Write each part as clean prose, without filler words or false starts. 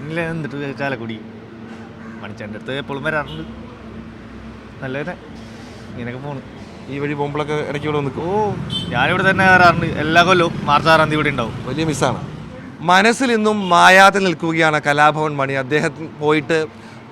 ചേട്ടനിലെ എന്നിട്ട് ചാലക്കുടി മണിച്ചേട്ടൻ്റെ അടുത്ത് എപ്പോഴും വരാറുണ്ട്. നല്ലതന്നെ, ഇങ്ങനെയൊക്കെ പോണു. ഈ വഴി പോകുമ്പോഴൊക്കെ ഇടയ്ക്ക് ഇവിടെ നിൽക്കും. ഞാനിവിടെ തന്നെ വരാറുണ്ട്. എല്ലാ കൊല്ലവും മാർച്ച് 6-ാം തീയതി ഇവിടെ ഉണ്ടാവും. വലിയ മിസ്സാണ്. മനസ്സിൽ ഇന്നും മായാതെ നിൽക്കുകയാണ് കലാഭവൻ മണി. അദ്ദേഹം പോയിട്ട്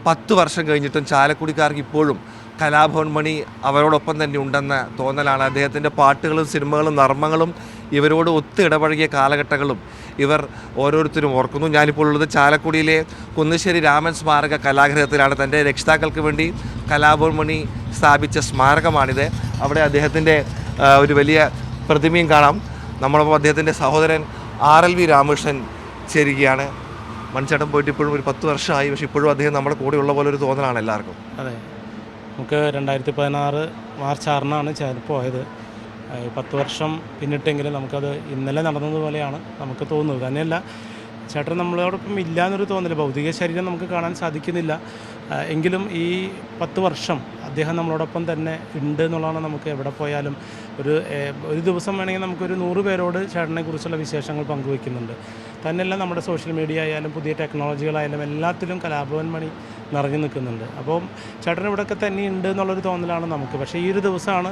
10 വർഷം കഴിഞ്ഞിട്ടും ചാലക്കുടിക്കാർക്ക് ഇപ്പോഴും കലാഭവൻ മണി അവരോടൊപ്പം തന്നെ ഉണ്ടെന്ന തോന്നലാണ്. അദ്ദേഹത്തിൻ്റെ പാട്ടുകളും സിനിമകളും നർമ്മങ്ങളും ഇവരോട് ഒത്ത് ഇടപഴകിയ കാലഘട്ടങ്ങളും ഇവർ ഓരോരുത്തരും ഓർക്കുന്നു. ഞാനിപ്പോൾ ഉള്ളത് ചാലക്കുടിയിലെ കുന്നശ്ശേരി രാമൻ സ്മാരക കലാഗ്രഹത്തിലാണ്. തൻ്റെ രക്ഷിതാക്കൾക്ക് വേണ്ടി കലാഭവൻ മണി സ്ഥാപിച്ച സ്മാരകമാണിത്. അവിടെ അദ്ദേഹത്തിൻ്റെ ഒരു വലിയ പ്രതിമയും കാണാം. നമ്മളൊപ്പം അദ്ദേഹത്തിൻ്റെ സഹോദരൻ RLV രാമകൃഷ്ണൻ ചേരുകയാണ്. മണിച്ചേട്ടൻ പോയിട്ട് ഇപ്പോഴും ഒരു 10 വർഷമായി, പക്ഷേ ഇപ്പോഴും അദ്ദേഹം നമ്മുടെ കൂടെ ഉള്ള പോലെ ഒരു തോന്നലാണ് എല്ലാവർക്കും. അതെ, നമുക്ക് 2016 മാർച്ച് 6-നാണ് പോയത്. 10 വർഷം പിന്നിട്ടെങ്കിലും നമുക്കത് ഇന്നലെ നടന്നതുപോലെയാണ് നമുക്ക് തോന്നുന്നത്. തന്നെയല്ല, ചേട്ടൻ നമ്മളോടൊപ്പം ഇല്ല എന്നൊരു തോന്നല്. ഭൗതിക ശരീരം നമുക്ക് കാണാൻ സാധിക്കുന്നില്ല, എങ്കിലും ഈ 10 വർഷം അദ്ദേഹം നമ്മളോടൊപ്പം തന്നെ ഉണ്ട് എന്നുള്ളതാണ്. നമുക്ക് എവിടെ പോയാലും ഒരു ദിവസം വേണമെങ്കിൽ നമുക്കൊരു 100 പേരോട് ചേട്ടനെക്കുറിച്ചുള്ള വിശേഷങ്ങൾ പങ്കുവയ്ക്കുന്നുണ്ട്. തന്നെയല്ല, നമ്മുടെ സോഷ്യൽ മീഡിയ ആയാലും പുതിയ ടെക്നോളജികളായാലും എല്ലാത്തിലും കലാഭവൻ മണി നിറഞ്ഞു നിൽക്കുന്നുണ്ട്. അപ്പം ചേട്ടൻ ഇവിടെയൊക്കെ തന്നെ ഉണ്ട് എന്നുള്ളൊരു തോന്നലാണ് നമുക്ക്. പക്ഷേ ഈ ഒരു ദിവസമാണ്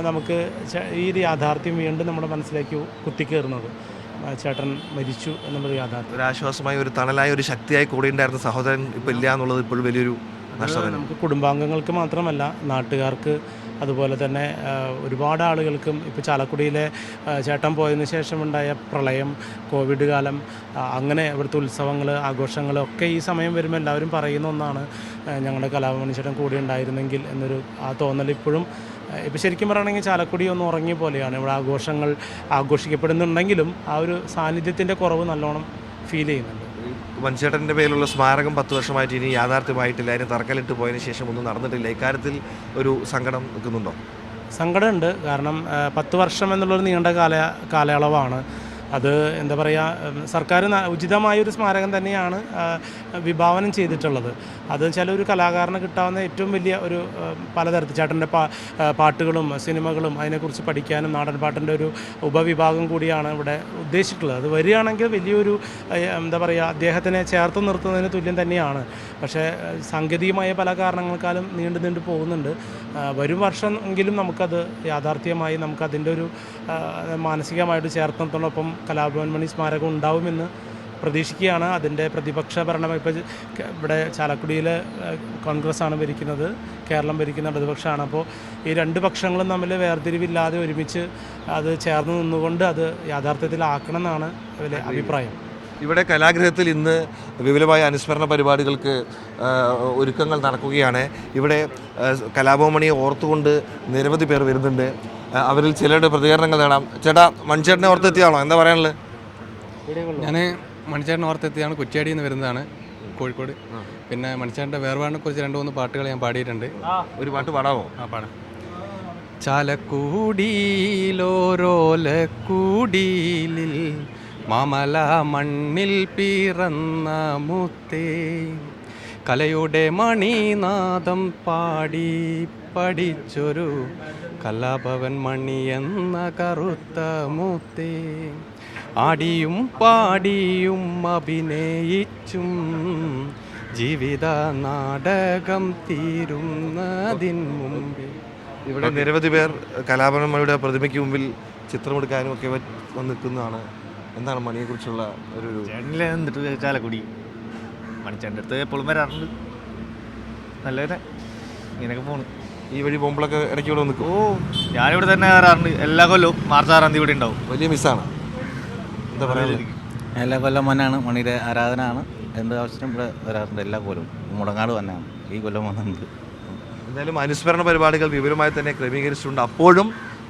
നമുക്ക് ഈ ഒരു യാഥാർത്ഥ്യം വീണ്ടും നമ്മുടെ മനസ്സിലേക്ക് കുത്തിക്കയറുന്നത്. ചേട്ടൻ മരിച്ചു എന്നുള്ളൊരു യാഥാർത്ഥ്യം. ഒരു ആശ്വാസമായി, ഒരു തണലായ, ഒരു ശക്തിയായി കൂടെ ഉണ്ടായിരുന്ന സഹോദരൻ ഇപ്പോൾ ഇല്ല എന്നുള്ളത് ഇപ്പോഴും വലിയൊരു നഷ്ടം. നമുക്ക് കുടുംബാംഗങ്ങൾക്ക് മാത്രമല്ല, നാട്ടുകാർക്ക്, അതുപോലെ തന്നെ ഒരുപാട് ആളുകൾക്കും. ഇപ്പോൾ ചാലക്കുടിയിലെ ചേട്ടൻ പോയതിന് ശേഷമുണ്ടായ പ്രളയം, കോവിഡ് കാലം, അങ്ങനെ ഇവിടുത്തെ ഉത്സവങ്ങൾ, ആഘോഷങ്ങൾ ഒക്കെ ഈ സമയം വരുമ്പോൾ എല്ലാവരും പറയുന്ന ഒന്നാണ്, ഞങ്ങളുടെ കലാഭവൻ ചേട്ടൻ കൂടെ ഉണ്ടായിരുന്നെങ്കിൽ എന്നൊരു ആ തോന്നൽ ഇപ്പോഴും. ഇപ്പോൾ ശരിക്കും പറയുകയാണെങ്കിൽ ചാലക്കുടി ഒന്ന് ഉറങ്ങിയ പോലെയാണ്. ഇവിടെ ആഘോഷങ്ങൾ ആഘോഷിക്കപ്പെടുന്നുണ്ടെങ്കിലും ആ ഒരു സാന്നിധ്യത്തിൻ്റെ കുറവ് നല്ലോണം ഫീൽ ചെയ്യുന്നുണ്ട്. മണിച്ചേട്ടൻ്റെ പേരിലുള്ള സ്മാരകം 10 വർഷമായിട്ട് ഇനി യാഥാർത്ഥ്യമായിട്ടില്ല. അതിന് തറക്കല്ലിട്ട് പോയതിന് ശേഷം ഒന്നും നടന്നിട്ടില്ല. ഇക്കാര്യത്തിൽ ഒരു സങ്കടം നിൽക്കുന്നുണ്ടോ? സങ്കടമുണ്ട്. കാരണം 10 വർഷം എന്നുള്ളൊരു നീണ്ട കാലയളവാണ്. അത് എന്താ പറയുക, സർക്കാർ ഉചിതമായൊരു സ്മാരകം തന്നെയാണ് വിഭാവനം ചെയ്തിട്ടുള്ളത്. അത് വെച്ചാൽ ഒരു കലാകാരന് കിട്ടാവുന്ന ഏറ്റവും വലിയ ഒരു പലതരത്തിൽ ചേട്ടൻ്റെ പാട്ടുകളും സിനിമകളും അതിനെക്കുറിച്ച് പഠിക്കാനും നാടൻ പാട്ടിൻ്റെ ഒരു ഉപവിഭാഗം കൂടിയാണ് ഇവിടെ ഉദ്ദേശിച്ചിട്ടുള്ളത്. അത് വരികയാണെങ്കിൽ വലിയൊരു എന്താ പറയുക, അദ്ദേഹത്തിനെ ചേർത്ത് നിർത്തുന്നതിന് തുല്യം തന്നെയാണ്. പക്ഷേ സാങ്കേതികമായ പല കാരണങ്ങൾക്കാലും നീണ്ടു പോകുന്നുണ്ട്. വരും വർഷം എങ്കിലും നമുക്കത് യാഥാർത്ഥ്യമായി നമുക്കതിൻ്റെ ഒരു മാനസികമായിട്ട് ചേർത്ത് നിർത്തുന്നതോടൊപ്പം കലാഭവൻ മണി സ്മാരകം ഉണ്ടാവുമെന്ന് പ്രതീക്ഷിക്കുകയാണ്. അതിൻ്റെ പ്രതിപക്ഷ ഭരണം ഇപ്പോൾ ഇവിടെ ചാലക്കുടിയിൽ കോൺഗ്രസ്സാണ് ഭരിക്കുന്നത്, കേരളം ഭരിക്കുന്ന പ്രതിപക്ഷമാണ്. അപ്പോൾ ഈ 2 പക്ഷങ്ങളും തമ്മിൽ വേർതിരിവില്ലാതെ ഒരുമിച്ച് അത് ചേർന്ന് നിന്നുകൊണ്ട് അത് യാഥാർത്ഥ്യത്തിലാക്കണം എന്നാണ് അതിലെ അഭിപ്രായം. ഇവിടെ കലാഗ്രഹത്തിൽ ഇന്ന് വിപുലമായ അനുസ്മരണ പരിപാടികൾക്ക് ഒരുക്കങ്ങൾ നടക്കുകയാണ്. ഇവിടെ കലാഭവൻ മണിയെ ഓർത്തുകൊണ്ട് നിരവധി പേർ വരുന്നുണ്ട്. അവരിൽ ചിലരുടെ പ്രതികരണങ്ങൾ നേടാം. ചേട്ടാ, മണിച്ചേട്ടനെ ഓർത്തെത്തിയാണോ? എന്താ പറയാനുള്ളത്? ഞാൻ മണിച്ചേട്ടനെ ഓർത്തെത്തിയാണ്. കുറ്റ്യാടിയിൽ നിന്ന് വരുന്നതാണ്, കോഴിക്കോട്. പിന്നെ മണിച്ചേട്ടൻ്റെ വേർപാടിനെ കുറിച്ച് 2-3 പാട്ടുകൾ ഞാൻ പാടിയിട്ടുണ്ട്. ഒരു പാട്ട് പാടാമോ? പാടാം. ചാലക്കൂടിയിലോരോലക്കൂടിയിൽ മാമല മണ്ണിൽ പിറന്ന മുത്തേ, കലയുടെ മണിനാദം പാടി പഠിച്ചൊരു കലാഭവൻ മണി എന്ന കറുത്ത മുത്തേ, ആടിയും പാടിയും അഭിനയിച്ചും ജീവിത നാടകം തീരുന്നതിൻ മുമ്പ്. ഇവിടെ നിരവധി പേർ കലാഭവൻ മണിയുടെ പ്രതിമയ്ക്ക് മുമ്പിൽ ചിത്രമെടുക്കാനും ഒക്കെ വന്ന് നിൽക്കുന്നതാണ്. എന്താണ് മണിയെക്കുറിച്ചുള്ള ഒരു? ചേട്ടനിലെ എന്നിട്ട് ചാലക്കുടി മണിച്ചേട്ടൻ്റെ അടുത്ത് എപ്പോഴും വരാറുണ്ട്. നല്ലതന്നെ, ഇങ്ങനെയൊക്കെ പോണു. ഈ വഴി പോകുമ്പോഴൊക്കെ ഇടയ്ക്ക് ഇവിടെ നിൽക്കും. ഞാനിവിടെ തന്നെ വരാറുണ്ട്. എല്ലാ കൊല്ലവും മാർച്ച് 6-ാം തീയതി ഇവിടെ ഉണ്ടാവും. വലിയ മിസ്സാണ്. എന്താ പറയുക? എല്ലാ കൊല്ലം മനാണ് മണിയുടെ ആരാധനയാണ്. എന്ത് ആവശ്യത്തിനും ഇവിടെ വരാറുണ്ട്. എല്ലാ കൊല്ലവും മുടങ്ങാട് തന്നെയാണ് ഈ കൊല്ലം വന്നത്. എന്തായാലും അനുസ്മരണ പരിപാടികൾ വിപുലമായി തന്നെ ക്രമീകരിച്ചിട്ടുണ്ട്. അപ്പോഴും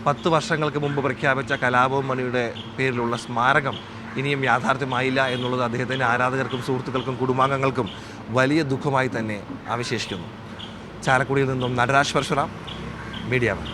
10 വർഷങ്ങൾക്ക് മുമ്പ് പ്രഖ്യാപിച്ച കലാഭവൻ മണിയുടെ പേരിലുള്ള സ്മാരകം ഇനിയും യാഥാർത്ഥ്യമായില്ല എന്നുള്ളത് അദ്ദേഹത്തിൻ്റെ ആരാധകർക്കും സുഹൃത്തുക്കൾക്കും കുടുംബാംഗങ്ങൾക്കും വലിയ ദുഃഖമായി തന്നെ അവശേഷിക്കുന്നു. ചാലക്കുടിയിൽ നിന്നും നടരാജ് പരശുറാം, മീഡിയ വൺ.